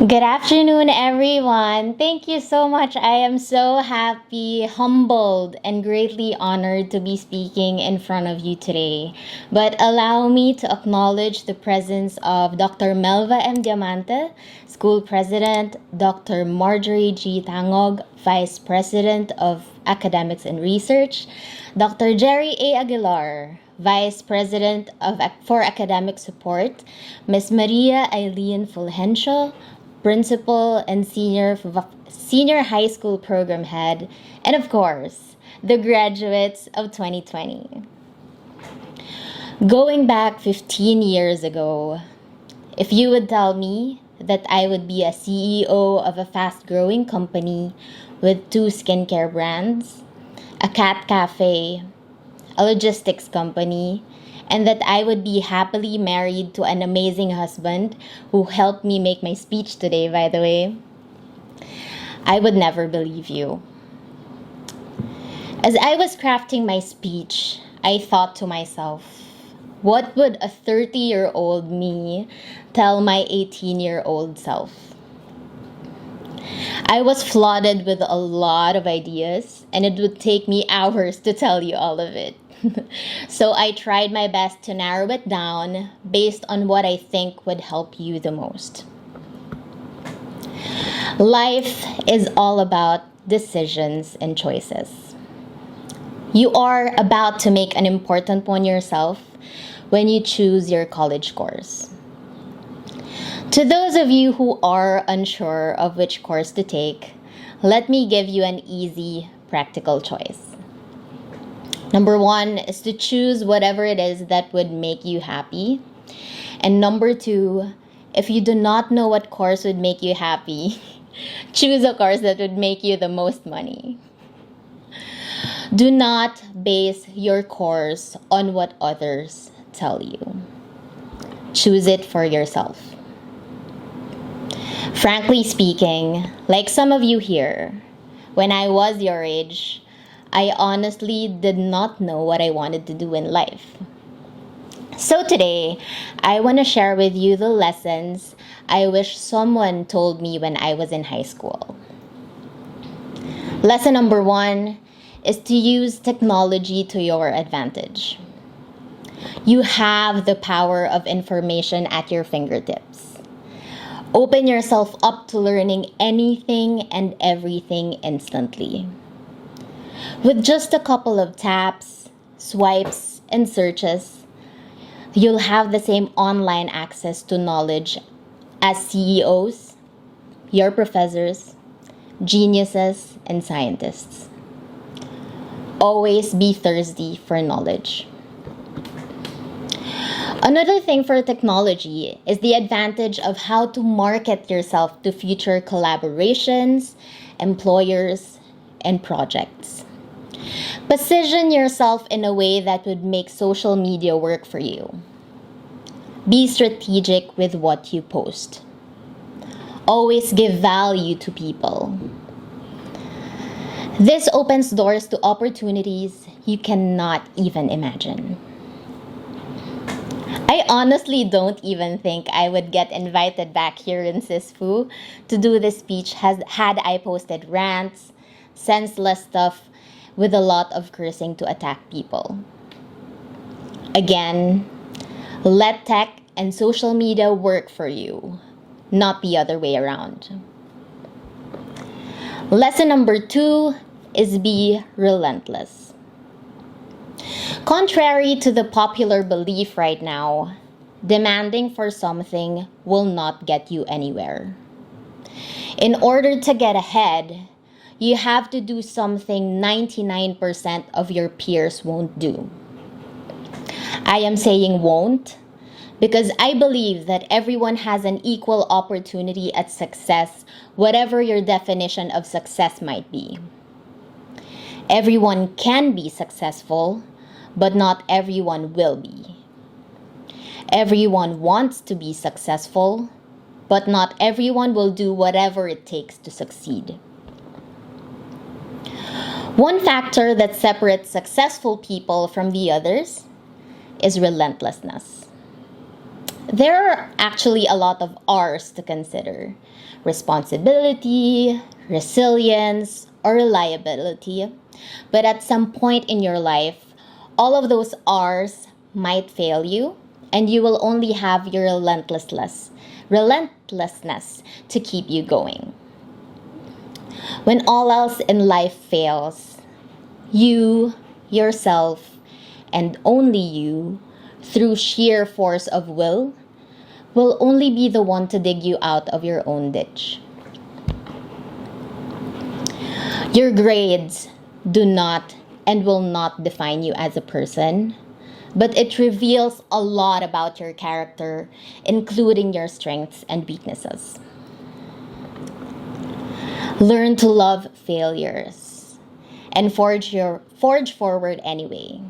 Good afternoon, everyone. Thank you so much. I am so happy, humbled, and greatly honored to be speaking in front of you today. But allow me to acknowledge the presence of Dr. Melva M. Diamante, School President, Dr. Marjorie G. Tangog, Vice President of Academics and Research, Dr. Jerry A. Aguilar, Vice President for Academic Support, Ms. Maria Eileen Fulgencio, Principal and Senior High School Program Head, and of course, the graduates of 2020. Going back 15 years ago, if you would tell me that I would be a CEO of a fast-growing company with two skincare brands, a cat cafe, a logistics company, and that I would be happily married to an amazing husband who helped me make my speech today, by the way, I would never believe you. As I was crafting my speech, I thought to myself, what would a 30-year-old me tell my 18-year-old self? I was flooded with a lot of ideas, and it would take me hours to tell you all of it. So I tried my best to narrow it down based on what I think would help you the most. Life is all about decisions and choices. You are about to make an important one yourself when you choose your college course. To those of you who are unsure of which course to take, let me give you an easy, practical choice. Number one is to choose whatever it is that would make you happy. And number two, if you do not know what course would make you happy, choose a course that would make you the most money. Do not base your course on what others tell you. Choose it for yourself. Frankly speaking, like some of you here, when I was your age, I honestly did not know what I wanted to do in life. So today, I want to share with you the lessons I wish someone told me when I was in high school. Lesson number one is to use technology to your advantage. You have the power of information at your fingertips. Open yourself up to learning anything and everything instantly. With just a couple of taps, swipes, and searches, you'll have the same online access to knowledge as CEOs, your professors, geniuses, and scientists. Always be thirsty for knowledge. Another thing for technology is the advantage of how to market yourself to future collaborations, employers, and projects. Position yourself in a way that would make social media work for you. Be strategic with what you post. Always give value to people. This opens doors to opportunities you cannot even imagine. I honestly don't even think I would get invited back here in SISFU to do this speech had I posted rants, senseless stuff, with a lot of cursing to attack people. Again, let tech and social media work for you, not the other way around. Lesson number two is be relentless. Contrary to the popular belief right now, demanding for something will not get you anywhere. In order to get ahead, you have to do something 99% of your peers won't do. I am saying won't because I believe that everyone has an equal opportunity at success, whatever your definition of success might be. Everyone can be successful, but not everyone will be. Everyone wants to be successful, but not everyone will do whatever it takes to succeed. One factor that separates successful people from the others is relentlessness. There are actually a lot of R's to consider: responsibility, resilience, or reliability. But at some point in your life, all of those R's might fail you, and you will only have your relentlessness to keep you going. When all else in life fails, you, yourself, and only you, through sheer force of will only be the one to dig you out of your own ditch. Your grades do not and will not define you as a person, but it reveals a lot about your character, including your strengths and weaknesses. Learn to love failures and forge forward anyway.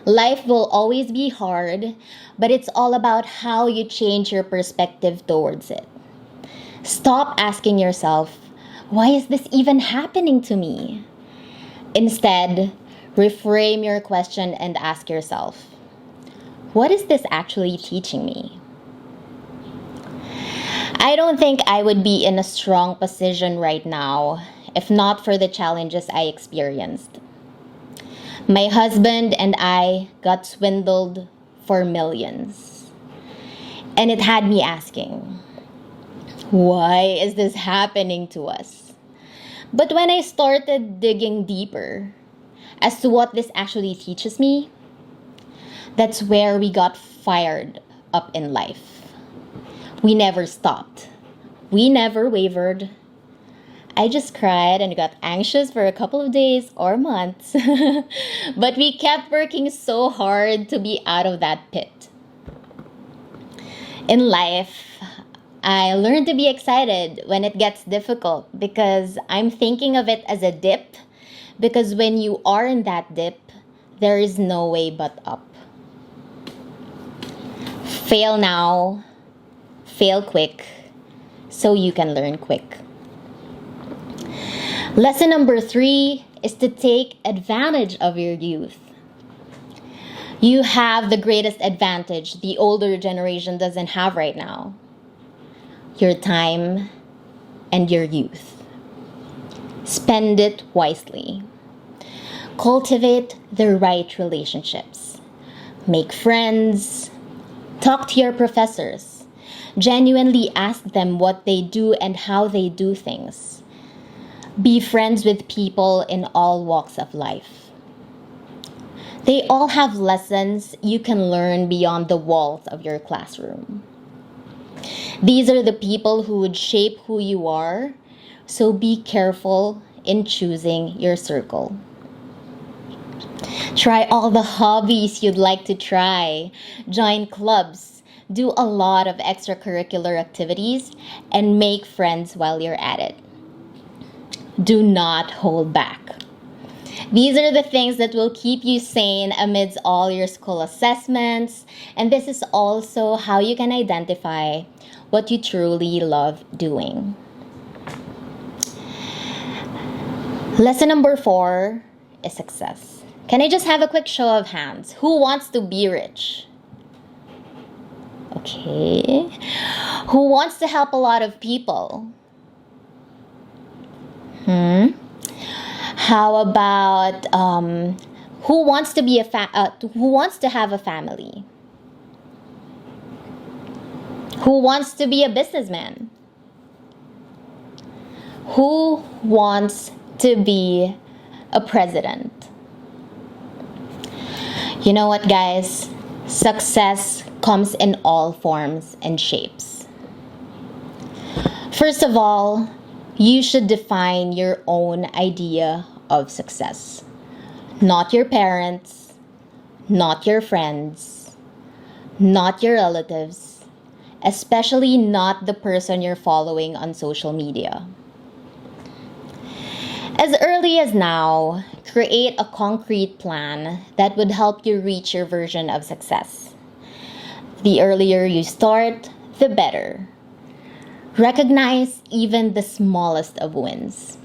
Life will always be hard, but it's all about how you change your perspective towards it. Stop asking yourself, why is this even happening to me? Instead, reframe your question and ask yourself, what is this actually teaching me? I don't think I would be in a strong position right now if not for the challenges I experienced. My husband and I got swindled for millions. And it had me asking, why is this happening to us? But when I started digging deeper as to what this actually teaches me, that's where we got fired up in life. We never stopped. We never wavered. I just cried and got anxious for a couple of days or months. But we kept working so hard to be out of that pit. In life, I learned to be excited when it gets difficult because I'm thinking of it as a dip. Because when you are in that dip, there is no way but up. Fail now, fail quick, so you can learn quick. Lesson number 3 is to take advantage of your youth. You have the greatest advantage the older generation doesn't have right now: your time and your youth. Spend it wisely. Cultivate the right relationships. Make friends. Talk to your professors. Genuinely ask them what they do and how they do things. Be friends with people in all walks of life. They all have lessons you can learn beyond the walls of your classroom. These are the people who would shape who you are, so be careful in choosing your circle. Try all the hobbies you'd like to try. Join clubs. Do a lot of extracurricular activities and make friends while you're at it. Do not hold back. These are the things that will keep you sane amidst all your school assessments, and this is also how you can identify what you truly love doing. Lesson number 4 is success. Can I just have a quick show of hands? Who wants to be rich? Okay. Who wants to help a lot of people? How about who wants to be who wants to have a family? Who wants to be a businessman? Who wants to be a president? You know what, guys? Success comes in all forms and shapes. First of all, you should define your own idea of success. Not your parents, not your friends, not your relatives, especially not the person you're following on social media. As early as now, create a concrete plan that would help you reach your version of success. The earlier you start, the better. Recognize even the smallest of wins.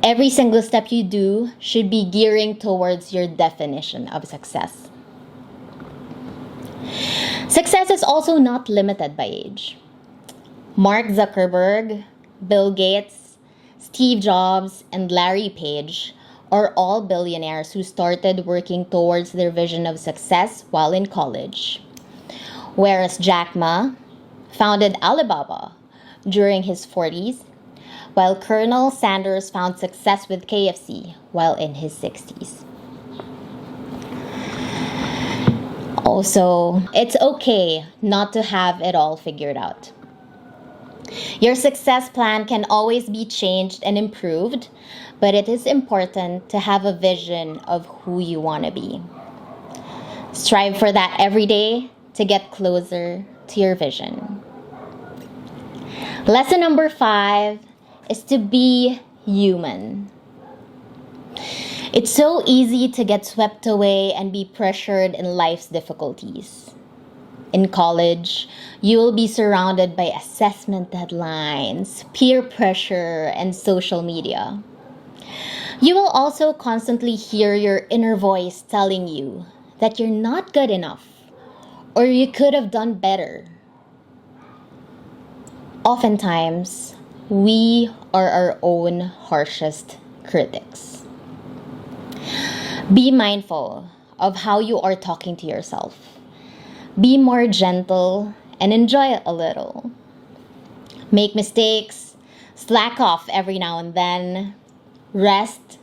Every single step you do should be gearing towards your definition of success. Success is also not limited by age. Mark Zuckerberg, Bill Gates, Steve Jobs, and Larry Page are all billionaires who started working towards their vision of success while in college. Whereas Jack Ma founded Alibaba during his 40s, while Colonel Sanders found success with KFC while in his 60s. Also, it's okay not to have it all figured out. Your success plan can always be changed and improved, but it is important to have a vision of who you want to be. Strive for that every day to get closer to your vision. Lesson number 5 is to be human. It's so easy to get swept away and be pressured in life's difficulties. In college, you will be surrounded by assessment deadlines, peer pressure, and social media. You will also constantly hear your inner voice telling you that you're not good enough or you could have done better. Oftentimes, we are our own harshest critics. Be mindful of how you are talking to yourself. Be more gentle and enjoy it a little. Make mistakes, slack off every now and then, rest,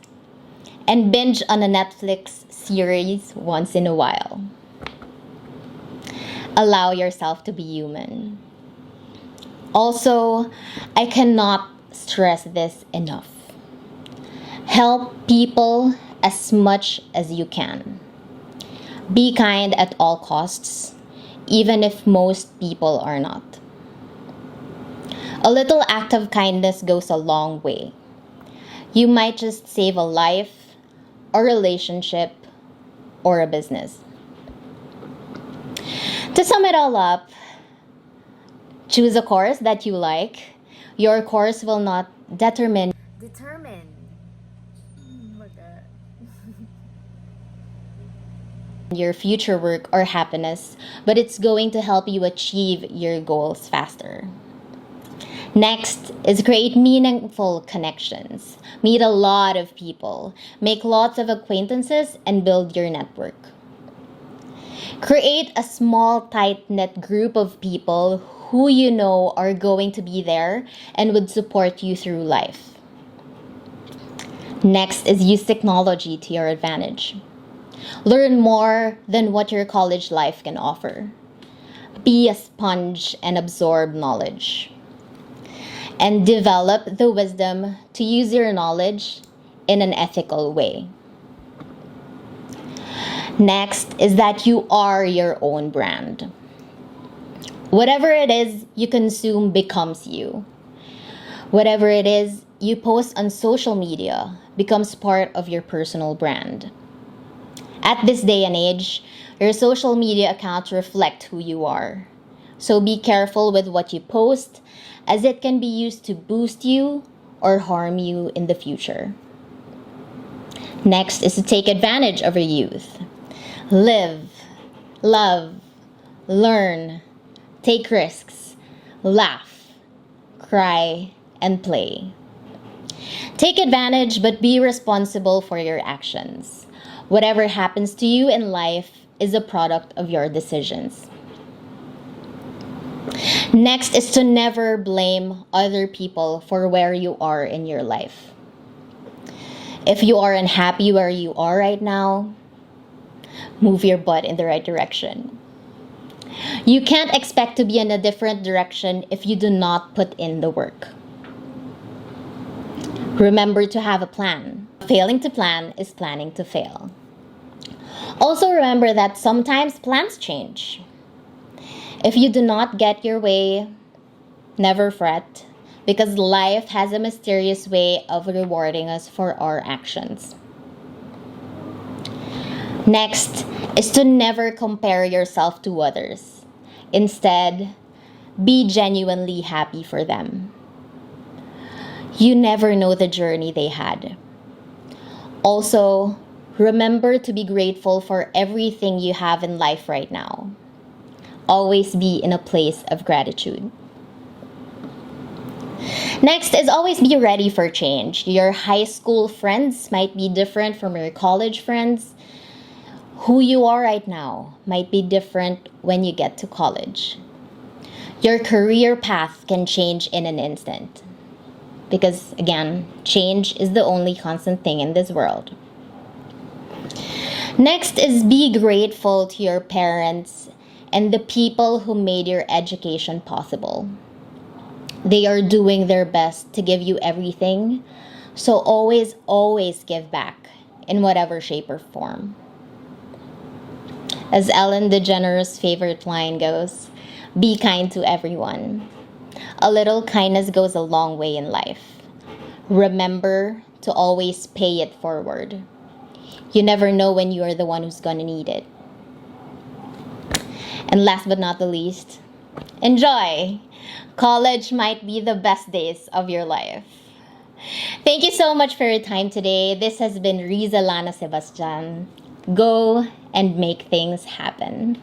and binge on a Netflix series once in a while. Allow yourself to be human. Also, I cannot stress this enough. Help people as much as you can. Be kind at all costs, even if most people are not. A little act of kindness goes a long way. You might just save a life, a relationship, or a business. To sum it all up, choose a course that you like. Your course will not determine your future work or happiness, but it's going to help you achieve your goals faster. Next is create meaningful connections. Meet a lot of people, make lots of acquaintances, and build your network. Create a small, tight-knit group of people who you know are going to be there and would support you through life. Next is use technology to your advantage. Learn more than what your college life can offer. Be a sponge and absorb knowledge. And develop the wisdom to use your knowledge in an ethical way. Next is that you are your own brand. Whatever it is you consume becomes you. Whatever it is you post on social media becomes part of your personal brand. At this day and age, your social media accounts reflect who you are. So be careful with what you post, as it can be used to boost you or harm you in the future. Next is to take advantage of your youth. Live, love, learn, take risks, laugh, cry, and play. Take advantage, but be responsible for your actions. Whatever happens to you in life is a product of your decisions. Next is to never blame other people for where you are in your life. If you are unhappy where you are right now, move your butt in the right direction. You can't expect to be in a different direction if you do not put in the work. Remember to have a plan. Failing to plan is planning to fail. Also remember that sometimes plans change. If you do not get your way, never fret, because life has a mysterious way of rewarding us for our actions. Next is to never compare yourself to others. Instead, be genuinely happy for them. You never know the journey they had. Also, remember to be grateful for everything you have in life right now. always be in a place of gratitude. Next is always be ready for change. Your high school friends might be different from your college friends. Who you are right now might be different when you get to college. Your career path can change in an instant. Because again, change is the only constant thing in this world. Next is be grateful to your parents and the people who made your education possible. They are doing their best to give you everything, so always give back in whatever shape or form. As Ellen DeGeneres' favorite line goes, be kind to everyone. A little kindness goes a long way in life. Remember to always pay it forward. You never know when you are the one who's gonna need it. And last but not the least, enjoy! College might be the best days of your life. Thank you so much for your time today. This has been Rizza Lana Sebastian. Go and make things happen.